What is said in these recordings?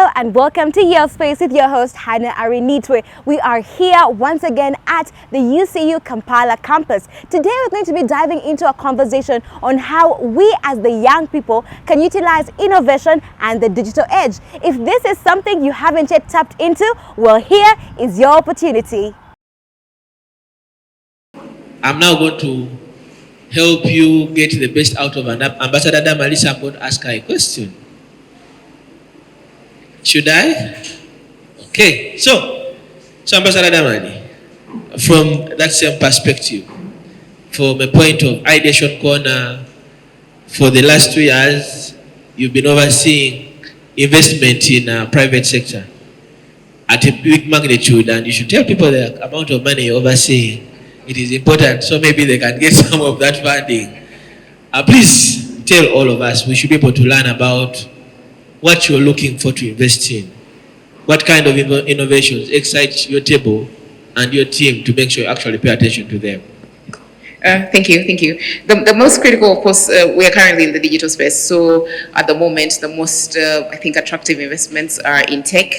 Hello and welcome to Your Space with your host Hannah Arinitwe. We are here once again at the UCU Kampala campus. Today we're going to be diving into a conversation on how we as the young people can utilize innovation and the digital age. If this is something you haven't yet tapped into, well, here is your opportunity. I'm now going to help you get the best out of Ambassador Damalisa. I'm going to ask her a question. Should I? Okay, so Ambassador Damani, from that same perspective, from a point of ideation corner, for the last 2 years, you've been overseeing investment in private sector at a big magnitude, and you should tell people the amount of money you're overseeing. It is important, so maybe they can get some of that funding. Please tell all of us, we should be able to learn about what you're looking for to invest in. What kind of innovations excite your table and your team to make sure you actually pay attention to them? Thank you. The most critical, of course, we are currently in the digital space. So at the moment, the most, I think, attractive investments are in tech,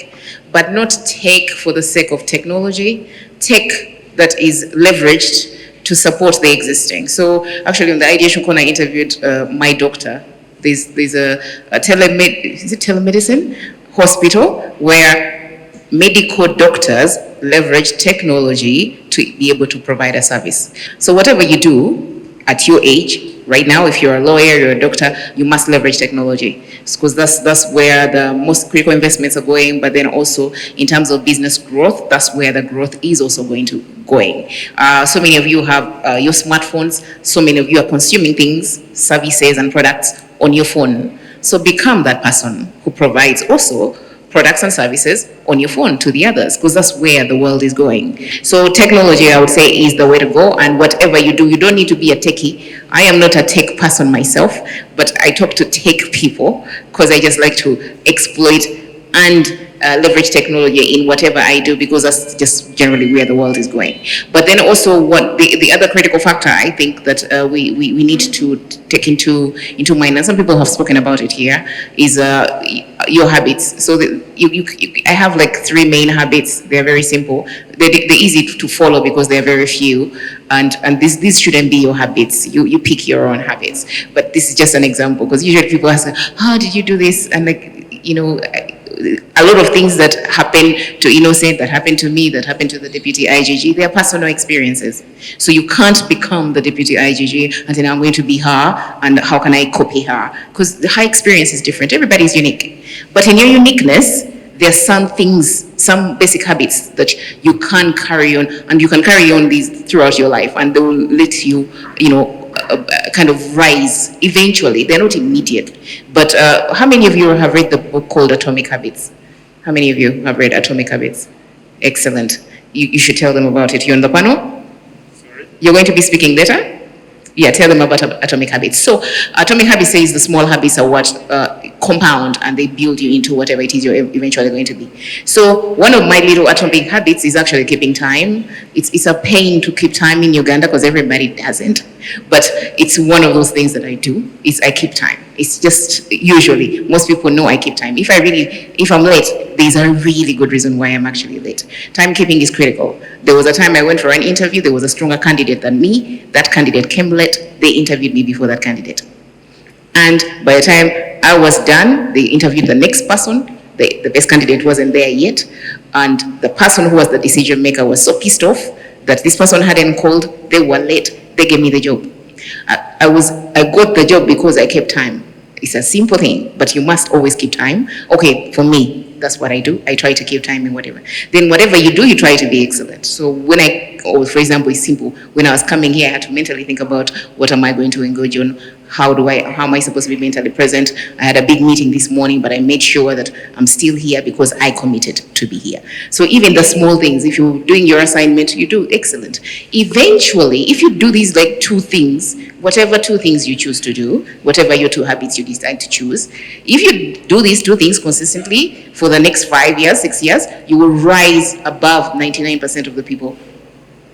but not tech for the sake of technology, tech that is leveraged to support the existing. So actually, in the ideation corner, I interviewed my doctor. There's a telemedicine hospital where medical doctors leverage technology to be able to provide a service. So whatever you do at your age, right now, if you're a lawyer, you're a doctor, you must leverage technology, because that's where the most critical investments are going. But then also in terms of business growth, that's where the growth is also going. So many of you have your smartphones. So many of you are consuming things, services and products on your phone. So become that person who provides also products and services on your phone to the others, because that's where the world is going. So technology, I would say, is the way to go. And whatever you do, you don't need to be a techie. I am not a tech person myself, but I talk to tech people because I just like to exploit and leverage technology in whatever I do, because that's just generally where the world is going. But then also what the other critical factor I think that we need to take into mind, and some people have spoken about it here, is your habits. So I have like 3 main habits. They're very simple. They're easy to follow because they're very few, and these shouldn't be your habits. You pick your own habits. But this is just an example, because usually people ask, how did you do this? And a lot of things that happen to Innocent, that happened to me, that happened to the Deputy IGG, they are personal experiences. So you can't become the Deputy IGG and then I'm going to be her, and how can I copy her? Because her experience is different. Everybody is unique. But in your uniqueness, there are some things, some basic habits that you can carry on, and you can carry on these throughout your life, and they will let you, kind of rise eventually. They're not immediate. But how many of you have read the book called Atomic Habits? How many of you have read Atomic Habits? Excellent. You should tell them about it. You're on the panel? Sorry? You're going to be speaking later? Yeah, tell them about Atomic Habits. So Atomic Habits says the small habits are what compound, and they build you into whatever it is you're eventually going to be. So one of my little atomic habits is actually keeping time. It's a pain to keep time in Uganda because everybody doesn't. But it's one of those things that I do, is I keep time. It's just, usually, most people know I keep time. If I'm late, there's a really good reason why I'm actually late. Timekeeping is critical. There was a time I went for an interview, there was a stronger candidate than me. That candidate came late, they interviewed me before that candidate. And by the time I was done, they interviewed the next person. The best candidate wasn't there yet. And the person who was the decision maker was so pissed off that this person hadn't called, they were late, they gave me the job. I got the job because I kept time. It's a simple thing, but you must always keep time. Okay, for me, that's what I do. I try to keep time in whatever. Then whatever you do, you try to be excellent. So for example, it's simple. When I was coming here, I had to mentally think about what am I going to engage on? How am I supposed to be mentally present? I had a big meeting this morning, but I made sure that I'm still here because I committed to be here. So even the small things, if you're doing your assignment, you do excellent. Eventually, if you do these like 2 things, whatever 2 things you choose to do, whatever your 2 habits you decide to choose, if you do these 2 things consistently for the next 5 years, 6 years, you will rise above 99% of the people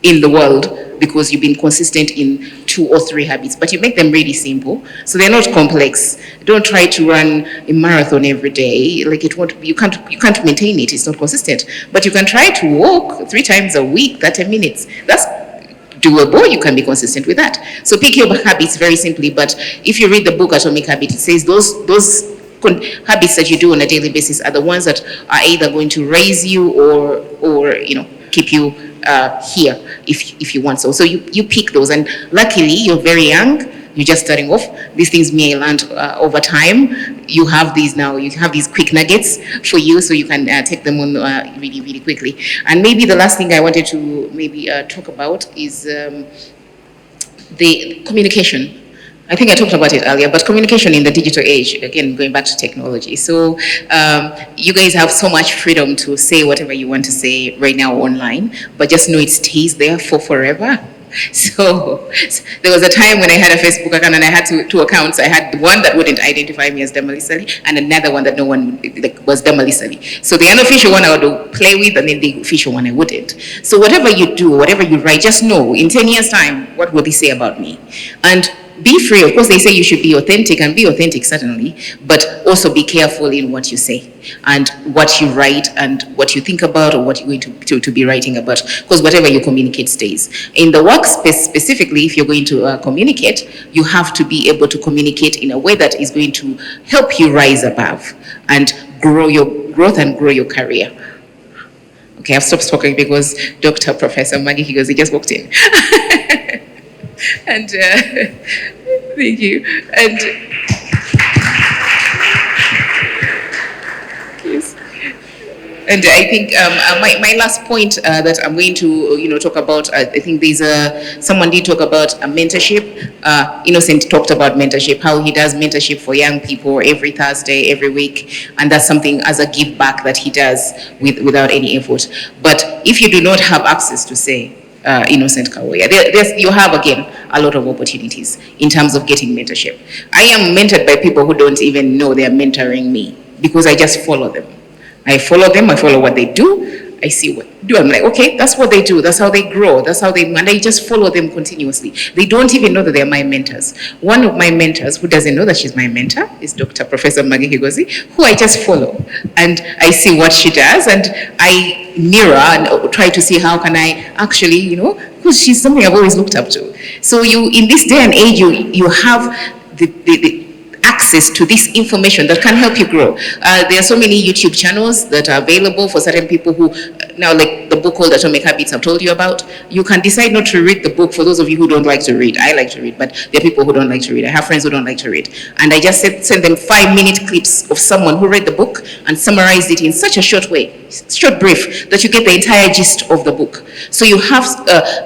in the world because you've been consistent in 2 or 3 habits, but you make them really simple, so they're not complex. Don't try to run a marathon every day. Like it won't, you can't maintain it. It's not consistent. But you can try to walk 3 times a week, 30 minutes. That's doable. You can be consistent with that. So pick your habits very simply. But if you read the book Atomic Habits, it says those habits that you do on a daily basis are the ones that are either going to raise you or keep you here if you want so. So you pick those, and luckily you're very young. You're just starting off. These things may land over time. You have these now. You have these quick nuggets for you, so you can take them on really, really quickly. And maybe the last thing I wanted to maybe talk about is the communication. I think I talked about it earlier, but communication in the digital age, again, going back to technology. So you guys have so much freedom to say whatever you want to say right now online, but just know it stays there for forever. So there was a time when I had a Facebook account and I had two accounts. I had one that wouldn't identify me as Damalisali and another one that no one was Damalisali. So the unofficial one I would play with, and then the official one I wouldn't. So whatever you do, whatever you write, just know in 10 years' time, what will they say about me? And be free. Of course, they say you should be authentic, and be authentic certainly, but also be careful in what you say and what you write and what you think about or what you're going to be writing about, because whatever you communicate stays. In the workspace specifically, if you're going to communicate, you have to be able to communicate in a way that is going to help you rise above and grow your growth and grow your career. Okay, I've stopped talking because Dr. Professor Maggie Kigozi just walked in. And thank you. And yes. And I think my last point that I'm going to talk about, I think there's someone did talk about a mentorship. Innocent talked about mentorship, how he does mentorship for young people every Thursday, every week, and that's something as a give back that he does without any effort. But if you do not have access to say, Innocent Kawoya, you have again a lot of opportunities in terms of getting mentorship. I am mentored by people who don't even know they are mentoring me because I just follow them. I follow what they do. I see what they do. I'm like, okay, that's what they do. That's how they grow. That's how and I just follow them continuously. They don't even know that they're my mentors. One of my mentors who doesn't know that she's my mentor is Dr. Professor Maggie Kigozi, who I just follow. And I see what she does and I mirror and try to see how can I actually, because she's something I've always looked up to. So in this day and age, you have the access to this information that can help you grow. There are so many YouTube channels that are available for certain people who, now like the book called Atomic Habits I've told you about, you can decide not to read the book for those of you who don't like to read. I like to read, but there are people who don't like to read. I have friends who don't like to read. And I just send them 5-minute clips of someone who read the book and summarized it in such a short way, short brief, that you get the entire gist of the book. So you have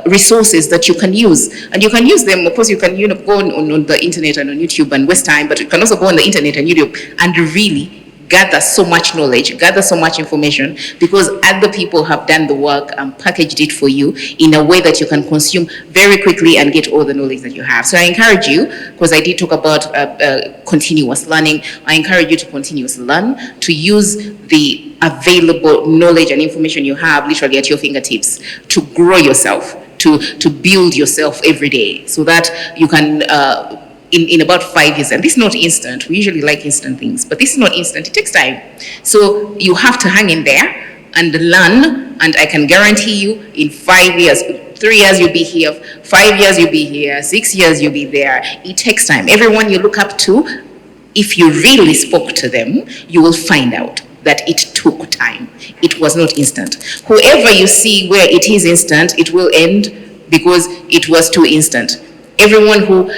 resources that you can use, and you can use them. Of course, you can go on the internet and on YouTube and waste time, but you can also go on the internet and YouTube and really gather so much knowledge, gather so much information, because other people have done the work and packaged it for you in a way that you can consume very quickly and get all the knowledge that you have. So I encourage you, because I did talk about continuous learning, I encourage you to continuously learn, to use the available knowledge and information you have literally at your fingertips to grow yourself, to build yourself every day, so that you can in about 5 years, and this is not instant, we usually like instant things, but this is not instant, it takes time. So you have to hang in there and learn, and I can guarantee you in 5 years, 3 years you'll be here, 5 years you'll be here, 6 years you'll be there. It takes time. Everyone you look up to, if you really spoke to them, you will find out that it took time. It was not instant. Whoever you see where it is instant, it will end because it was too instant. Everyone who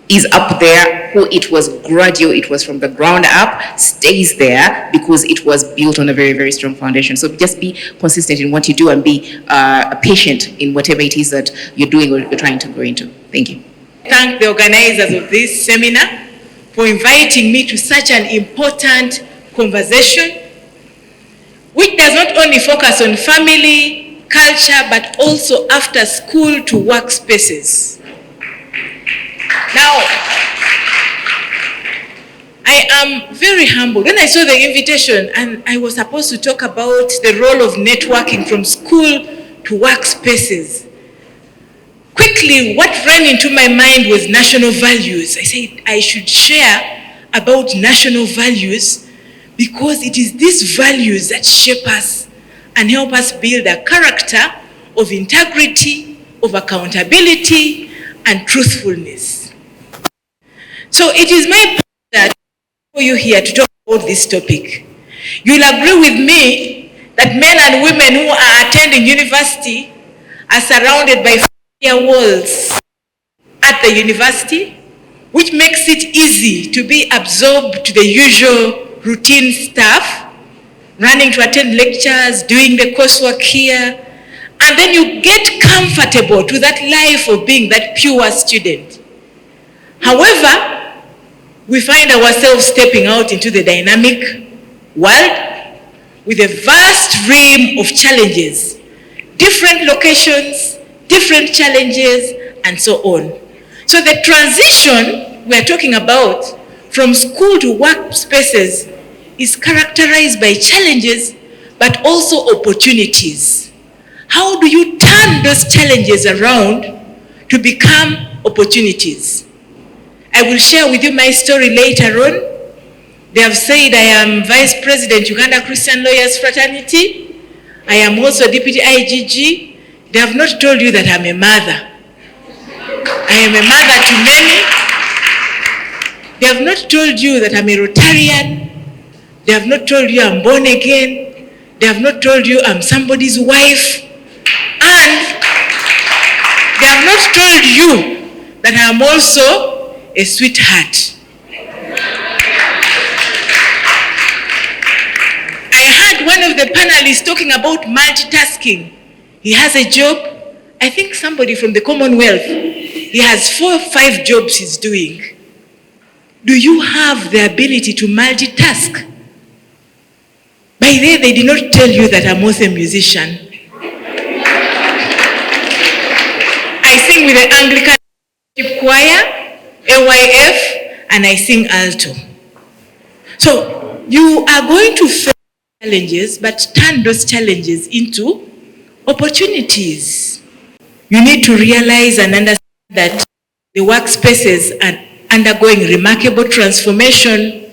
is up there, who it was gradual, it was from the ground up, stays there because it was built on a very, very strong foundation. So just be consistent in what you do and be patient in whatever it is that you're doing or you're trying to grow into. Thank you. Thank the organizers of this seminar for inviting me to such an important conversation, which does not only focus on family, culture, but also after school to workspaces. Now, I am very humbled. When I saw the invitation and I was supposed to talk about the role of networking from school to workspaces, quickly what ran into my mind was national values. I said I should share about national values because it is these values that shape us and help us build a character of integrity, of accountability, and truthfulness. So it is my pleasure for you here to talk about this topic. You'll agree with me that men and women who are attending university are surrounded by familiar walls at the university, which makes it easy to be absorbed to the usual routine stuff, running to attend lectures, doing the coursework here, and then you get comfortable to that life of being that pure student. However, we find ourselves stepping out into the dynamic world with a vast realm of challenges, different locations, different challenges, and so on. So the transition we're talking about from school to workspaces is characterized by challenges, but also opportunities. How do you turn those challenges around to become opportunities? I will share with you my story later on. They have said I am Vice President, Uganda Christian Lawyers Fraternity. I am also Deputy IGG. They have not told you that I'm a mother. I am a mother to many. They have not told you that I'm a Rotarian. They have not told you I'm born again. They have not told you I'm somebody's wife. And they have not told you that I'm also a sweetheart. I heard one of the panelists talking about multitasking. He has a job, I think somebody from the Commonwealth, he has 4 or 5 jobs he's doing. Do you have the ability to multitask? By the way, they did not tell you that I'm also a musician. I sing with the Anglican choir, AYF, and I sing alto. So you are going to face challenges, but turn those challenges into opportunities. You need to realize and understand that the workspaces are undergoing remarkable transformation.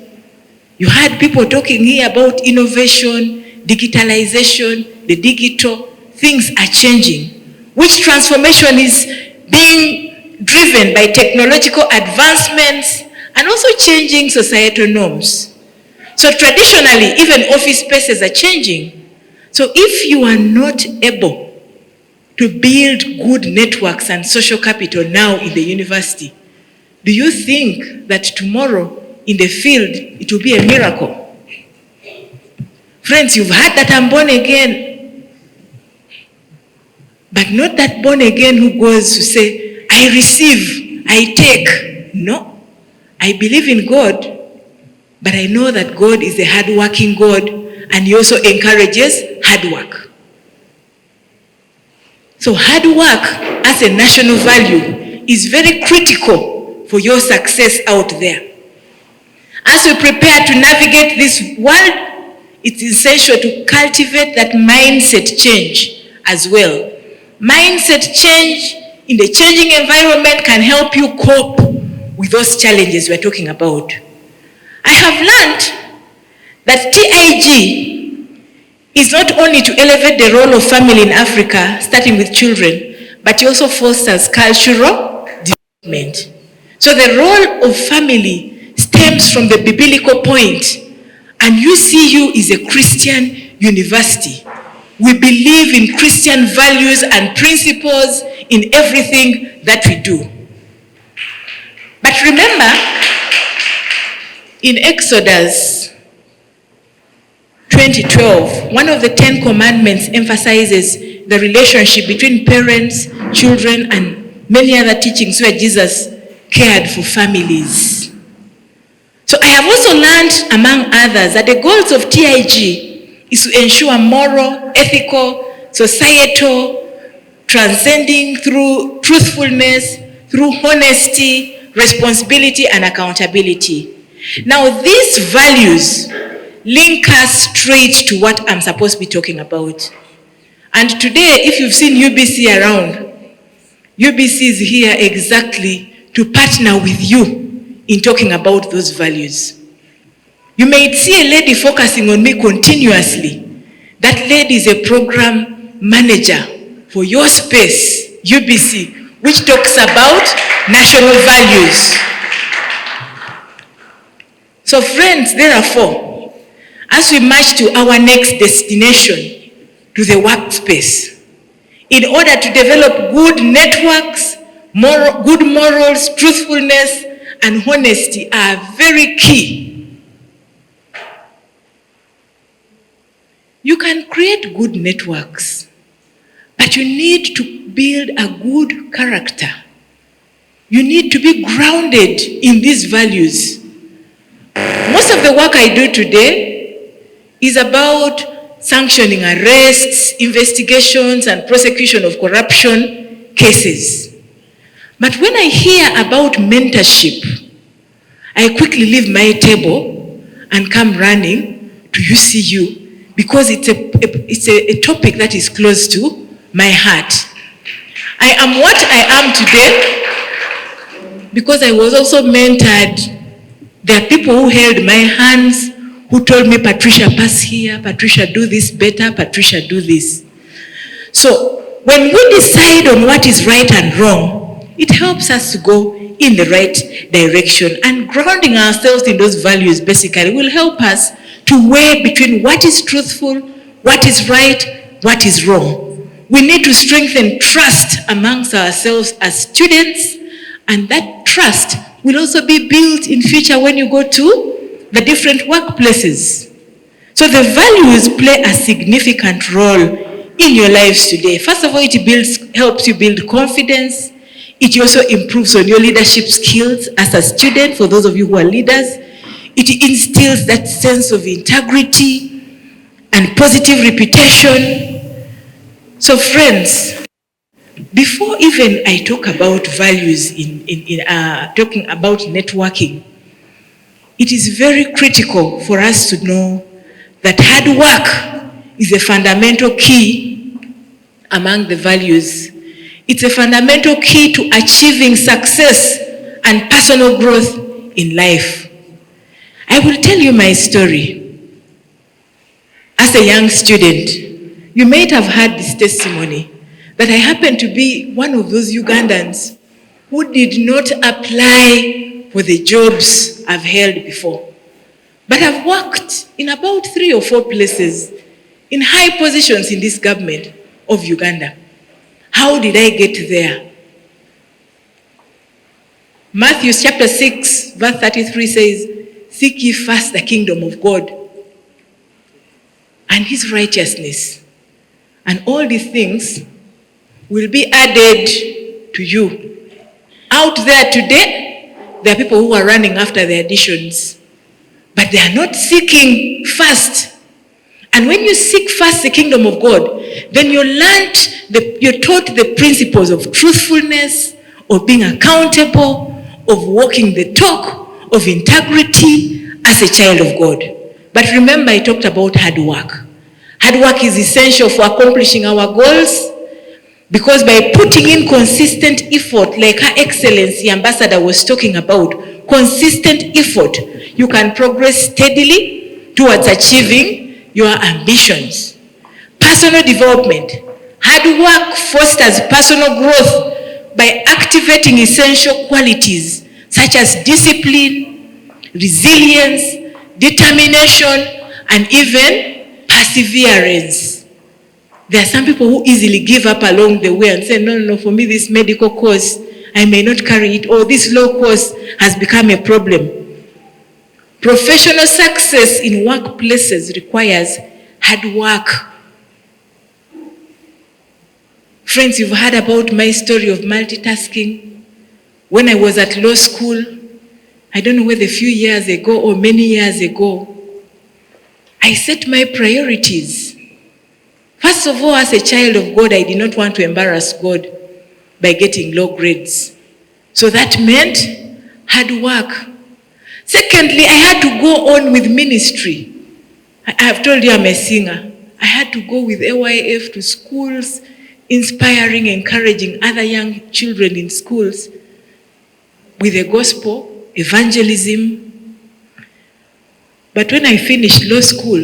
You heard people talking here about innovation, digitalization, the digital. Things are changing. Which transformation is being driven by technological advancements and also changing societal norms. So traditionally, even office spaces are changing. So if you are not able to build good networks and social capital now in the university, do you think that tomorrow in the field it will be a miracle? Friends, you've heard that I'm born again. But not that born again who goes to say, I receive, I take. No. I believe in God, but I know that God is a hard-working God, and He also encourages hard work. So hard work as a national value is very critical for your success out there. As we prepare to navigate this world, it's essential to cultivate that mindset change as well. Mindset change in the changing environment can help you cope with those challenges we're talking about. I have learned that TIG is not only to elevate the role of family in Africa, starting with children, but it also fosters cultural development. So the role of family stems from the biblical point, and UCU is a Christian university. We believe in Christian values and principles in everything that we do. But remember, in Exodus 20:12, one of the 10 commandments emphasizes the relationship between parents, children, and many other teachings where Jesus cared for families. So I have also learned, among others, that the goals of TIG is to ensure moral, ethical, societal, transcending through truthfulness, through honesty, responsibility, and accountability. Now, these values link us straight to what I'm supposed to be talking about. And today, if you've seen UBC around, UBC is here exactly to partner with you in talking about those values. You may see a lady focusing on me continuously. That lady is a program manager for your space, UBC, which talks about national values. So friends, therefore, as we march to our next destination, to the workspace, in order to develop good networks, good morals, truthfulness, and honesty are very key. You can create good networks, but you need to build a good character. You need to be grounded in these values. Most of the work I do today is about sanctioning arrests, investigations, and prosecution of corruption cases. But when I hear about mentorship, I quickly leave my table and come running to UCU because it's a topic that is close to my heart. I am what I am today because I was also mentored. There are people who held my hands, who told me, Patricia, pass here, Patricia, do this better, Patricia, do this. So when we decide on what is right and wrong, it helps us to go in the right direction, and grounding ourselves in those values basically will help us to weigh between what is truthful, what is right, what is wrong. We need to strengthen trust amongst ourselves as students, and that trust will also be built in future when you go to the different workplaces. So the values play a significant role in your lives today. First of all, it helps you build confidence. It also improves on your leadership skills as a student, for those of you who are leaders. It instills that sense of integrity and positive reputation. So friends, before even I talk about values in talking about networking, it is very critical for us to know that hard work is a fundamental key among the values. It's a fundamental key to achieving success and personal growth in life. I will tell you my story. As a young student, you might have heard this testimony that I happened to be one of those Ugandans who did not apply for the jobs I've held before. But I've worked in about 3 or 4 places in high positions in this government of Uganda. How did I get there? Matthew chapter 6, verse 33 says, "Seek ye first the kingdom of God and his righteousness, and all these things will be added to you." Out there today, there are people who are running after the additions, but they are not seeking first. And when you seek first the kingdom of God, then you're taught the principles of truthfulness, of being accountable, of walking the talk, of integrity as a child of God. But remember, I talked about hard work. Hard work is essential for accomplishing our goals, because by putting in consistent effort, like Her Excellency Ambassador was talking about, consistent effort, you can progress steadily towards achieving your ambitions. Personal development. Hard work fosters personal growth by activating essential qualities such as discipline, resilience, determination, and even perseverance. There are some people who easily give up along the way and say, no, for me this medical course, I may not carry it, or this law course has become a problem. Professional success in workplaces requires hard work. Friends, you've heard about my story of multitasking. When I was at law school, I don't know whether a few years ago or many years ago, I set my priorities. First of all, as a child of God, I did not want to embarrass God by getting low grades. So that meant hard work. Secondly, I had to go on with ministry. I have told you I'm a singer. I had to go with AYF to schools, inspiring, encouraging other young children in schools with the gospel, evangelism. But when I finished law school,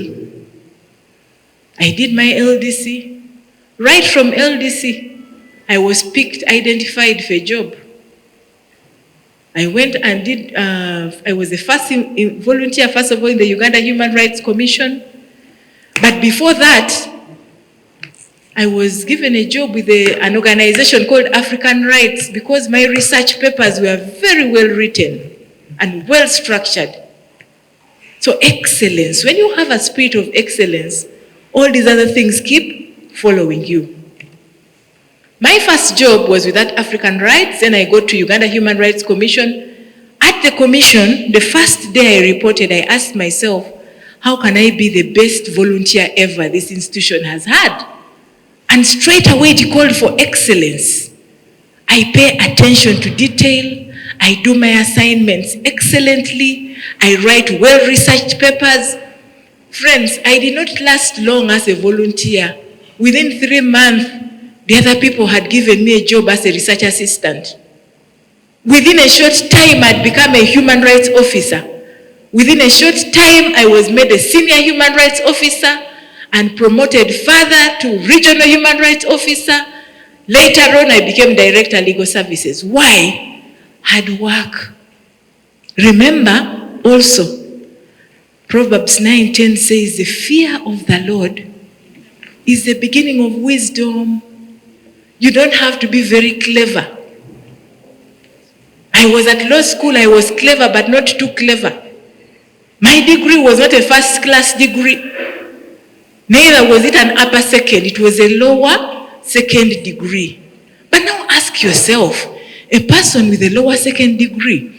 I did my LDC. Right from LDC, I was picked, identified for a job. I went and did, I was the first volunteer, first of all, in the Uganda Human Rights Commission. But before that, I was given a job with an organization called African Rights because my research papers were very well written and well structured. So excellence, when you have a spirit of excellence, all these other things keep following you. My first job was with that African Rights, then I got to Uganda Human Rights Commission. At the commission, the first day I reported, I asked myself, how can I be the best volunteer ever this institution has had? And straight away it called for excellence. I pay attention to detail. I do my assignments excellently. I write well-researched papers. Friends, I did not last long as a volunteer. Within 3 months, the other people had given me a job as a research assistant. Within a short time, I'd become a human rights officer. Within a short time, I was made a senior human rights officer and promoted further to regional human rights officer. Later on, I became director legal services. Why? Hard work. Remember also, Proverbs 9:10 says, the fear of the Lord is the beginning of wisdom. You don't have to be very clever. I was at law school, I was clever, but not too clever. My degree was not a first-class degree. Neither was it an upper second. It was a lower second degree. But now ask yourself, a person with a lower second degree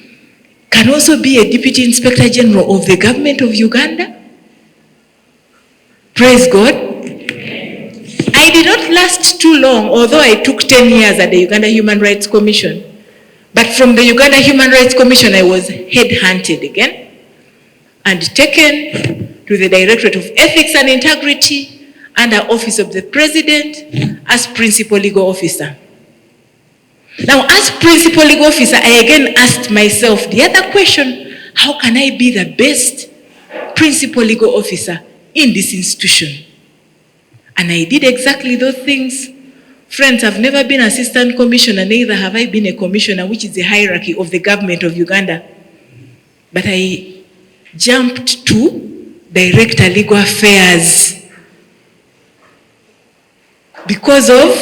can also be a Deputy Inspector General of the government of Uganda? Praise God. I did not last too long, although I took 10 years at the Uganda Human Rights Commission. But from the Uganda Human Rights Commission, I was headhunted again and taken to the Directorate of Ethics and Integrity under Office of the President as Principal Legal Officer. Now, as Principal Legal Officer, I again asked myself the other question, how can I be the best Principal Legal Officer in this institution? And I did exactly those things. Friends, I've never been Assistant Commissioner, neither have I been a Commissioner, which is the hierarchy of the government of Uganda. But I jumped to Director Legal Affairs because of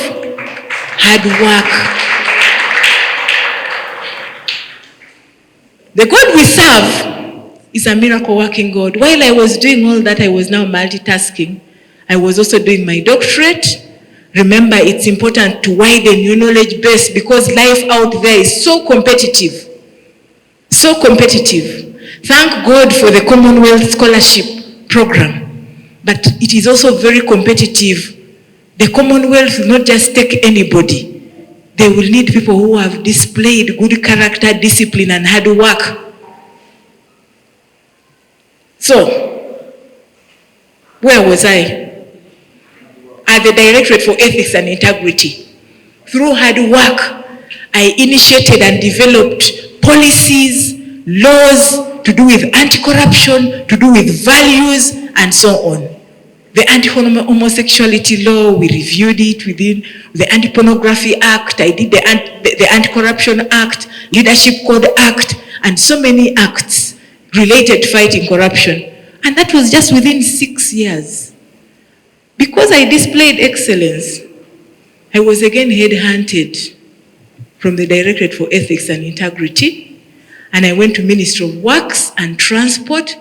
hard work. The God we serve is a miracle working God. While I was doing all that, I was now multitasking. I was also doing my doctorate. Remember, it's important to widen your knowledge base because life out there is so competitive. So competitive. Thank God for the Commonwealth Scholarship Program. But it is also very competitive. The Commonwealth will not just take anybody. They will need people who have displayed good character, discipline, and hard work. So, where was I? At the Directorate for Ethics and Integrity. Through hard work, I initiated and developed policies, laws to do with anti-corruption, to do with values, and so on. The anti-homosexuality law, we reviewed it within the Anti-Pornography Act. I did the Anti-Corruption Act, Leadership Code Act, and so many acts related to fighting corruption. And that was just within 6 years. Because I displayed excellence, I was again headhunted from the Directorate for Ethics and Integrity, and I went to Ministry of Works and Transport.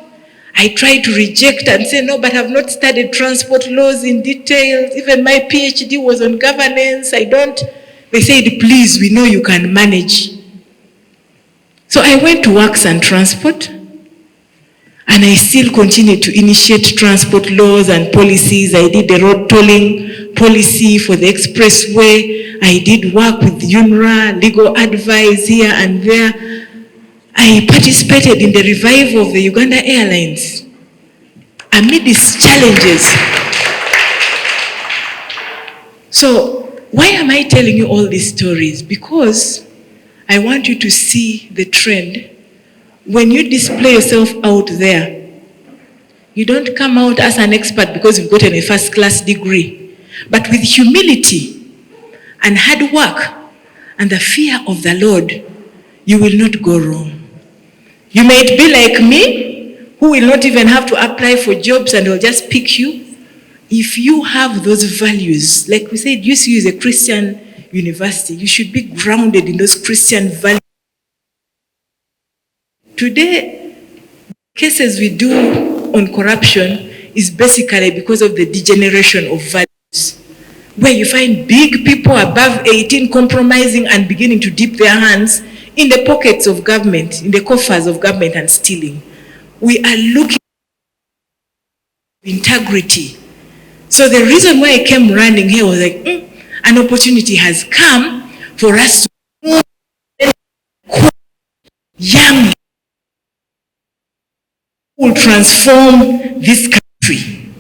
I tried to reject and say, no, but I've not studied transport laws in detail. Even my PhD was on governance. They said, please, we know you can manage. So I went to Works and Transport, and I still continued to initiate transport laws and policies. I did the road tolling policy for the expressway. I did work with UNRWA, legal advice here and there. I participated in the revival of the Uganda Airlines. Amid these challenges. So why am I telling you all these stories? Because I want you to see the trend. When you display yourself out there, you don't come out as an expert because you've gotten a first-class degree, but with humility and hard work and the fear of the Lord, you will not go wrong. You might be like me, who will not even have to apply for jobs and will just pick you. If you have those values, like we said, UCU is a Christian university, you should be grounded in those Christian values. Today, cases we do on corruption is basically because of the degeneration of values, where you find big people above 18 compromising and beginning to dip their hands in the pockets of government, in the coffers of government, and stealing. We are looking for integrity. So the reason why I came running here was like, an opportunity has come for us to young who will transform this country.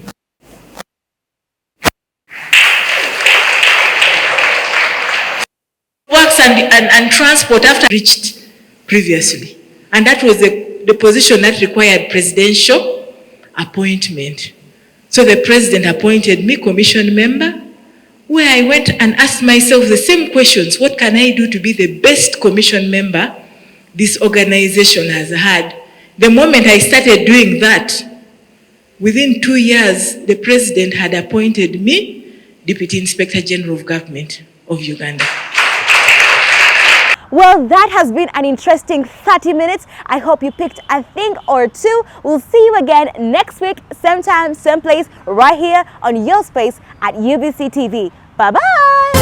Works and transport after reached previously. And that was the position that required presidential appointment. So the president appointed me commission member, where I went and asked myself the same questions. What can I do to be the best commission member this organization has had? The moment I started doing that, within 2 years, the president had appointed me Deputy Inspector General of Government of Uganda. Well, that has been an interesting 30 minutes. I hope you picked a thing or two. We'll see you again next week, same time, same place, right here on your space at UBC TV. Bye-bye.